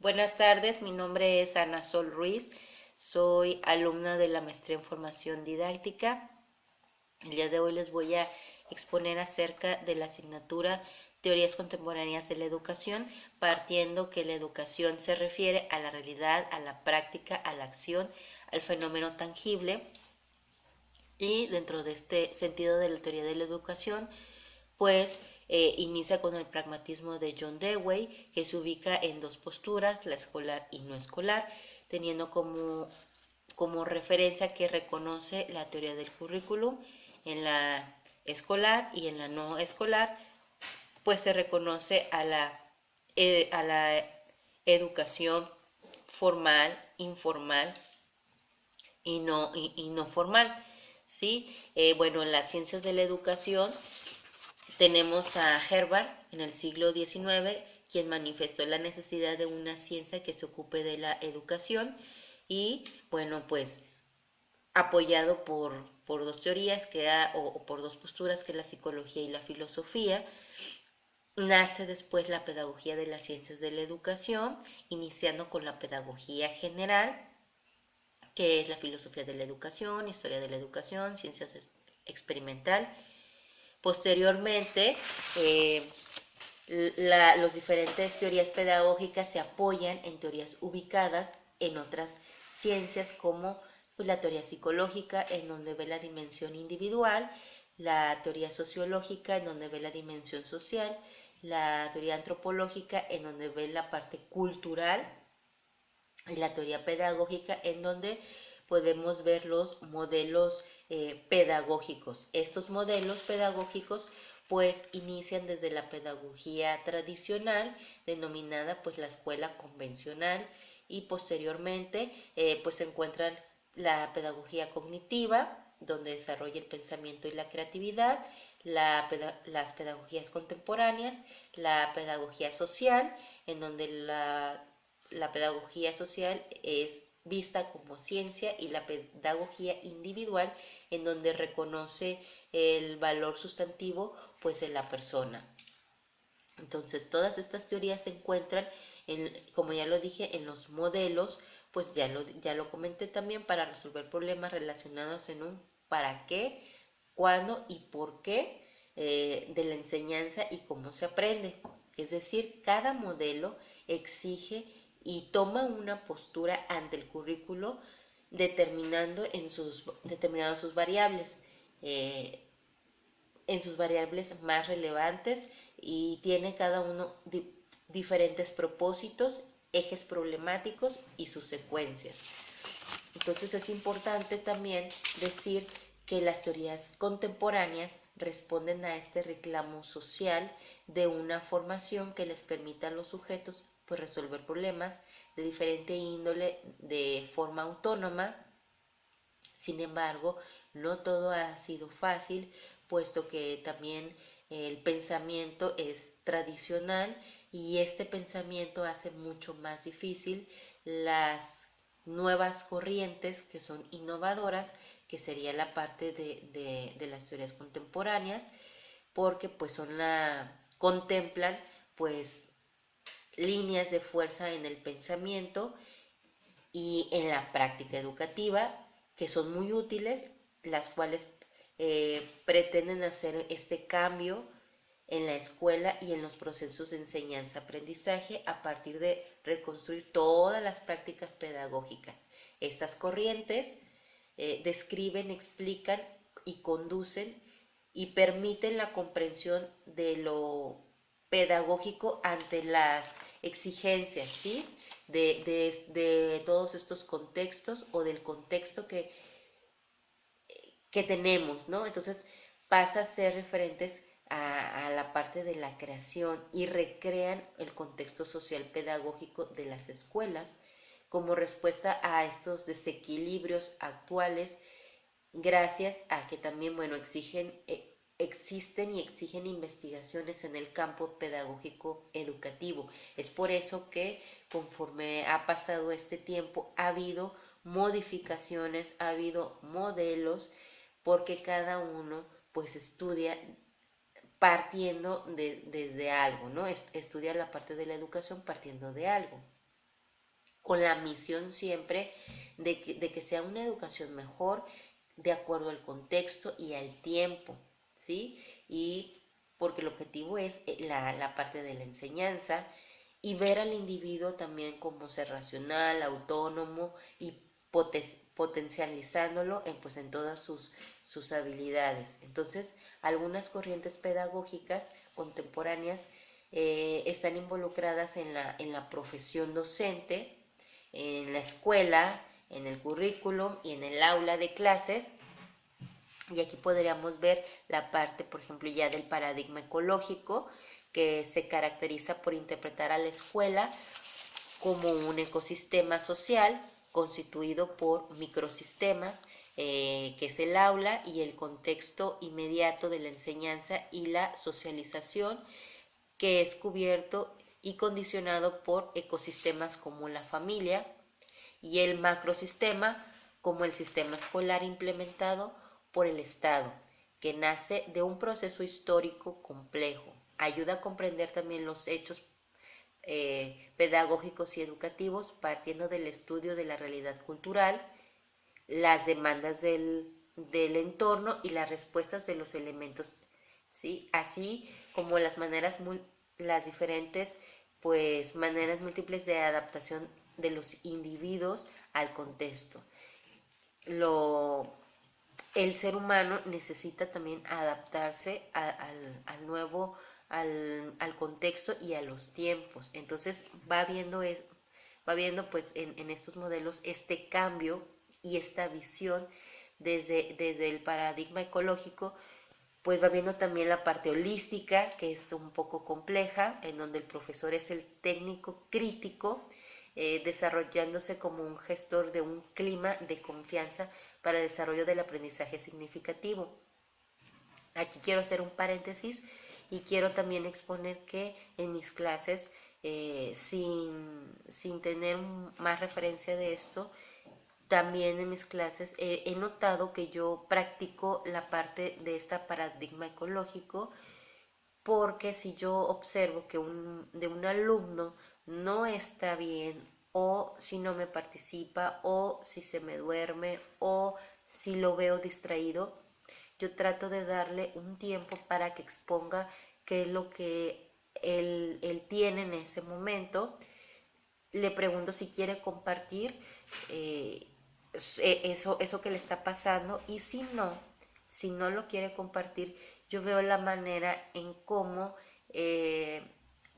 Buenas tardes, mi nombre es Ana Sol Ruiz, soy alumna de la maestría en formación didáctica. El día de hoy les voy a exponer acerca de la asignatura Teorías Contemporáneas de la Educación, partiendo que la educación se refiere a la realidad, a la práctica, a la acción, al fenómeno tangible. Y dentro de este sentido de la teoría de la educación, pues inicia con el pragmatismo de John Dewey, que se ubica en dos posturas, la escolar y no escolar, teniendo como referencia que reconoce la teoría del currículum en la escolar y en la no escolar, pues se reconoce a la educación formal, informal y no formal. ¿Sí? Bueno, en las ciencias de la educación tenemos a Herbert en el siglo XIX, quien manifestó la necesidad de una ciencia que se ocupe de la educación y, bueno, pues apoyado por dos teorías o por dos posturas, que es la psicología y la filosofía. Nace después la pedagogía de las ciencias de la educación, iniciando con la pedagogía general, que es la filosofía de la educación, historia de la educación, ciencias experimental. Posteriormente, los diferentes teorías pedagógicas se apoyan en teorías ubicadas en otras ciencias como pues, la teoría psicológica, en donde ve la dimensión individual, la teoría sociológica, en donde ve la dimensión social, la teoría antropológica, en donde ve la parte cultural, y la teoría pedagógica, en donde podemos ver los modelos pedagógicos. Estos modelos pedagógicos pues inician desde la pedagogía tradicional, denominada pues la escuela convencional, y posteriormente pues se encuentran la pedagogía cognitiva, donde desarrolla el pensamiento y la creatividad, las pedagogías contemporáneas, la pedagogía social, en donde la pedagogía social es vista como ciencia, y la pedagogía individual, en donde reconoce el valor sustantivo pues de la persona. Entonces todas estas teorías se encuentran como ya lo dije, en los modelos, pues ya lo comenté también, para resolver problemas relacionados en un para qué, cuándo y por qué de la enseñanza y cómo se aprende. Es decir, cada modelo exige y toma una postura ante el currículo, determinando sus variables, eh, en sus variables más relevantes, y tiene cada uno diferentes propósitos, ejes problemáticos y sus secuencias. Entonces es importante también decir que las teorías contemporáneas responden a este reclamo social de una formación que les permita a los sujetos pues resolver problemas de diferente índole de forma autónoma. Sin embargo, no todo ha sido fácil, puesto que también el pensamiento es tradicional, y este pensamiento hace mucho más difícil las nuevas corrientes que son innovadoras, que sería la parte de las teorías contemporáneas, porque pues contemplan pues líneas de fuerza en el pensamiento y en la práctica educativa, que son muy útiles, las cuales pretenden hacer este cambio en la escuela y en los procesos de enseñanza-aprendizaje, a partir de reconstruir todas las prácticas pedagógicas. Estas corrientes describen, explican y conducen y permiten la comprensión de lo pedagógico ante las exigencias, ¿sí? De todos estos contextos, o del contexto que tenemos, ¿no? Entonces pasa a ser referentes a la parte de la creación, y recrean el contexto social pedagógico de las escuelas como respuesta a estos desequilibrios actuales, gracias a que también, bueno, existen y exigen investigaciones en el campo pedagógico educativo. Es por eso que conforme ha pasado este tiempo ha habido modificaciones, ha habido modelos, porque cada uno pues estudia partiendo desde algo, ¿no? Estudia la parte de la educación partiendo de algo. con la misión siempre de que sea una educación mejor de acuerdo al contexto y al tiempo, ¿sí? Y porque el objetivo es la parte de la enseñanza y ver al individuo también como ser racional, autónomo y potencializándolo pues, en todas sus habilidades. Entonces, algunas corrientes pedagógicas contemporáneas están involucradas en la profesión docente, en la escuela, en el currículum y en el aula de clases. Y aquí podríamos ver la parte, por ejemplo, ya del paradigma ecológico, que se caracteriza por interpretar a la escuela como un ecosistema social constituido por microsistemas, que es el aula y el contexto inmediato de la enseñanza y la socialización, que es cubierto y condicionado por ecosistemas como la familia, y el macrosistema como el sistema escolar implementado por el Estado, que nace de un proceso histórico complejo. Ayuda a comprender también los hechos pedagógicos y educativos partiendo del estudio de la realidad cultural, las demandas del entorno y las respuestas de los elementos, ¿sí? Así como las diferentes pues maneras múltiples de adaptación de los individuos al contexto. El ser humano necesita también adaptarse al nuevo, al contexto y a los tiempos. Entonces va viendo pues en estos modelos este cambio y esta visión desde el paradigma ecológico, pues va viendo también la parte holística, que es un poco compleja, en donde el profesor es el técnico crítico, desarrollándose como un gestor de un clima de confianza para el desarrollo del aprendizaje significativo. Aquí quiero hacer un paréntesis y quiero también exponer que en mis clases, sin tener más referencia de esto, también en mis clases he notado que yo practico la parte de este paradigma ecológico, porque si yo observo que de un alumno no está bien, o si no me participa, o si se me duerme, o si lo veo distraído, yo trato de darle un tiempo para que exponga qué es lo que él tiene en ese momento. Le pregunto si quiere compartir eso que le está pasando, y si no lo quiere compartir, yo veo la manera en cómo eh,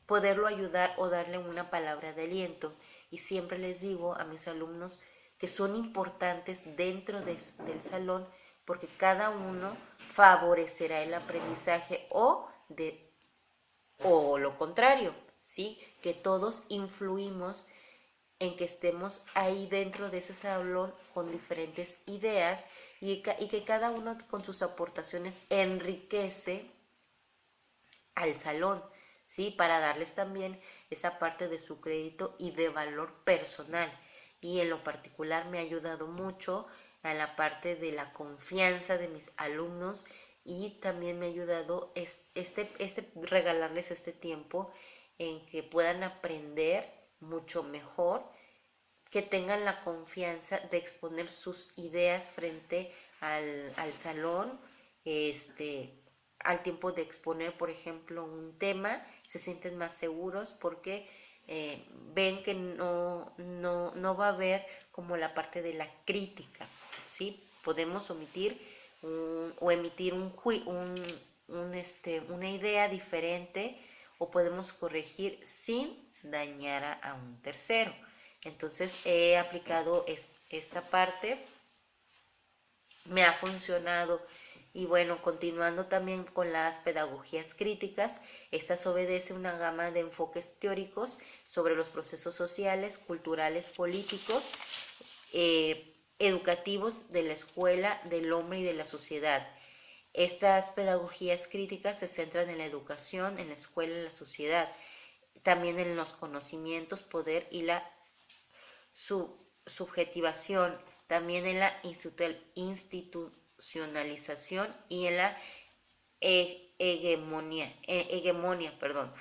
poderlo ayudar o darle una palabra de aliento. Y siempre les digo a mis alumnos que son importantes dentro del salón, porque cada uno favorecerá el aprendizaje o lo contrario, ¿sí? Que todos influimos en que estemos ahí dentro de ese salón con diferentes ideas, y que cada uno con sus aportaciones enriquece al salón, ¿sí? Para darles también esa parte de su crédito y de valor personal. Y en lo particular me ha ayudado mucho a la parte de la confianza de mis alumnos, y también me ha ayudado regalarles este tiempo en que puedan aprender mucho mejor, que tengan la confianza de exponer sus ideas frente al salón, este, al tiempo de exponer, por ejemplo, un tema, se sienten más seguros porque ven que no va a haber como la parte de la crítica, ¿sí? Podemos omitir o emitir una idea diferente, o podemos corregir sin dañar a un tercero. Entonces he aplicado esta parte, me ha funcionado. Y bueno, continuando también con las pedagogías críticas, estas obedecen una gama de enfoques teóricos sobre los procesos sociales, culturales, políticos, educativos de la escuela, del hombre y de la sociedad. Estas pedagogías críticas se centran en la educación, en la escuela, en la sociedad, también en los conocimientos, poder y la subjetivación, también en la institucionalización y en la hegemonía, perdón.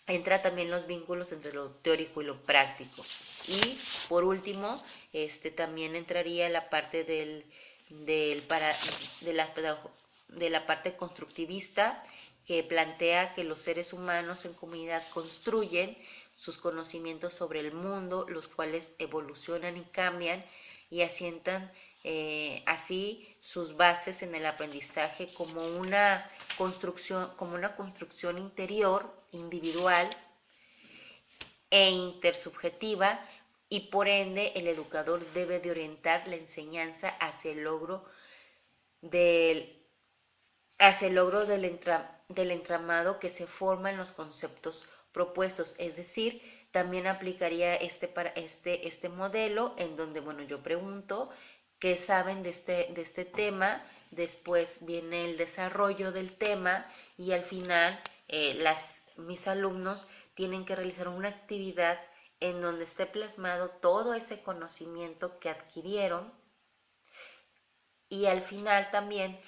entra también los vínculos entre lo teórico y lo práctico. Y por último, también entraría la parte de la parte constructivista, que plantea que los seres humanos en comunidad construyen sus conocimientos sobre el mundo, los cuales evolucionan y cambian y asientan así sus bases en el aprendizaje como una construcción interior, individual e intersubjetiva, y por ende el educador debe de orientar la enseñanza hacia el logro del entramado que se forma en los conceptos propuestos. Es decir, también aplicaría este modelo en donde, bueno, yo pregunto qué saben de este tema, después viene el desarrollo del tema y al final mis alumnos tienen que realizar una actividad en donde esté plasmado todo ese conocimiento que adquirieron, y al final también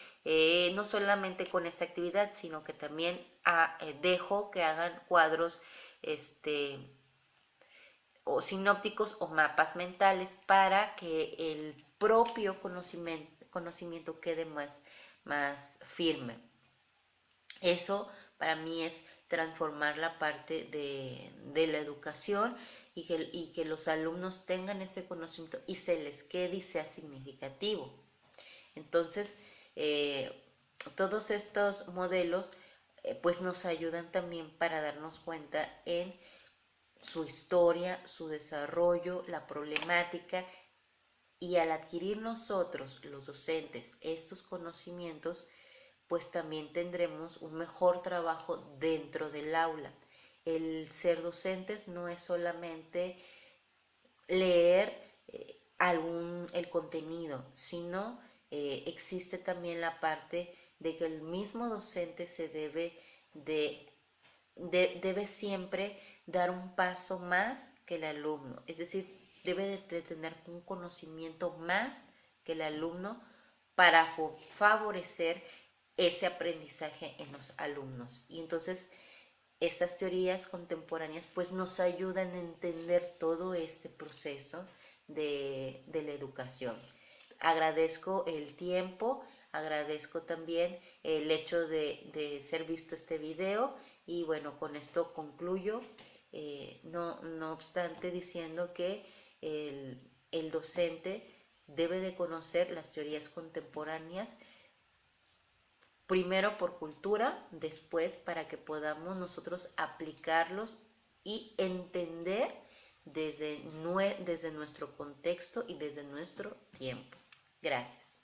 no solamente con esa actividad, sino que también dejo que hagan cuadros o sinópticos o mapas mentales para que el propio conocimiento quede más firme. Eso para mí es transformar la parte de la educación, y que los alumnos tengan ese conocimiento y se les quede y sea significativo. Entonces, todos estos modelos pues nos ayudan también para darnos cuenta en su historia, su desarrollo, la problemática, y al adquirir nosotros, los docentes, estos conocimientos, pues también tendremos un mejor trabajo dentro del aula. El ser docentes no es solamente leer el contenido, sino existe también la parte de que el mismo docente se debe siempre dar un paso más que el alumno, es decir, debe de tener un conocimiento más que el alumno para favorecer ese aprendizaje en los alumnos. Y entonces estas teorías contemporáneas pues nos ayudan a entender todo este proceso de la educación. Agradezco el tiempo, agradezco también el hecho de ser visto este video, y bueno, con esto concluyo, no obstante diciendo que el docente debe de conocer las teorías contemporáneas, primero por cultura, después para que podamos nosotros aplicarlos y entender desde nuestro contexto y desde nuestro tiempo. Gracias.